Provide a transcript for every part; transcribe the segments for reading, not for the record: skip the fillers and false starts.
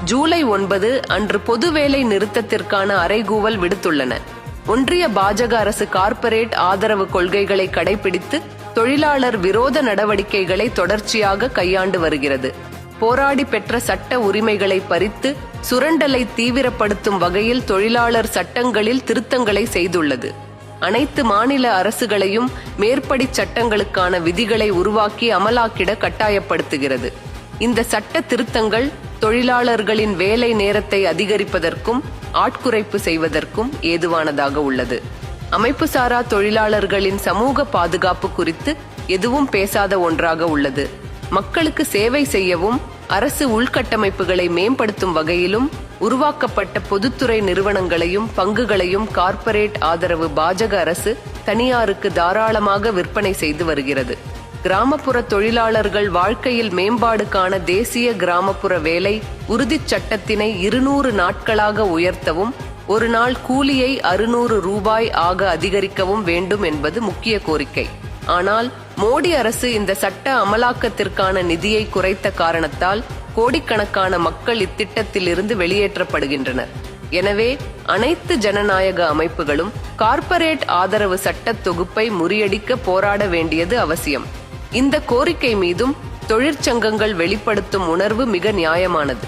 ஜூலை 9 அன்று பொது வேலை நிறுத்தத்திற்கான அறைகூவல் விடுத்துள்ளன. ஒன்றிய பாஜக அரசு கார்ப்பரேட் ஆதரவு கொள்கைகளை கடைபிடித்து தொழிலாளர் விரோத நடவடிக்கைகளை தொடர்ச்சியாக கையாண்டு வருகிறது. போராடி பெற்ற சட்ட உரிமைகளை பறித்து சுரண்டலை தீவிரப்படுத்தும் வகையில் தொழிலாளர் சட்டங்களில் திருத்தங்களை செய்துள்ளது. அனைத்து மாநில அரசுகளையும் மேற்படி சட்டங்களுக்கான விதிகளை உருவாக்கி அமலாக்கிட கட்டாயப்படுத்துகிறது. இந்த சட்ட திருத்தங்கள் தொழிலாளர்களின் வேலை நேரத்தை அதிகரிப்பதற்கும் ஆட்குறைப்பு செய்வதற்கும் ஏதுவானதாக உள்ளது. அமைப்புசாரா தொழிலாளர்களின் சமூக பாதுகாப்பு குறித்து எதுவும் பேசாத ஒன்றாக உள்ளது. மக்களுக்கு சேவை செய்யவும் அரசு உள்கட்டமைப்புகளை மேம்படுத்தும் வகையிலும் உருவாக்கப்பட்ட பொதுத்துறை நிறுவனங்களையும் பங்குகளையும் கார்ப்பரேட் ஆதரவு பாஜக அரசு தனியாருக்கு தாராளமாக விற்பனை செய்து வருகிறது. கிராமப்புற தொழிலாளர்கள் வாழ்க்கையில் மேம்பாடு காண தேசிய கிராமப்புற வேலை உறுதிச் சட்டத்தினை 200 நாட்களாக உயர்த்தவும் ஒரு நாள் கூலியை 600 ரூபாய் ஆக அதிகரிக்கவும் வேண்டும் என்பது முக்கிய கோரிக்கை. ஆனால் மோடி அரசு இந்த சட்ட அமலாக்கத்திற்கான நிதியை குறைத்த காரணத்தால் கோடிக்கணக்கான மக்கள் இத்திட்டத்திலிருந்து வெளியேற்றப்படுகின்றனர். எனவே அனைத்து ஜனநாயக அமைப்புகளும் கார்ப்பரேட் ஆதரவு சட்ட தொகுப்பை முறியடிக்க போராட வேண்டியது அவசியம். இந்த கோரிக்கை மீதும் தொழிற்சங்கங்கள் வெளிப்படுத்தும் உணர்வு மிக நியாயமானது.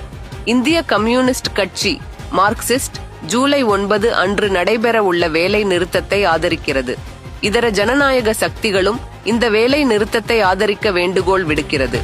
இந்திய கம்யூனிஸ்ட் கட்சி மார்க்சிஸ்ட் ஜூலை 9 அன்று நடைபெற உள்ள வேலை நிறுத்தத்தை ஆதரிக்கிறது. இதர ஜனநாயக சக்திகளும் இந்த வேலை நிறுத்தத்தை ஆதரிக்க வேண்டுகோள் விடுக்கிறது.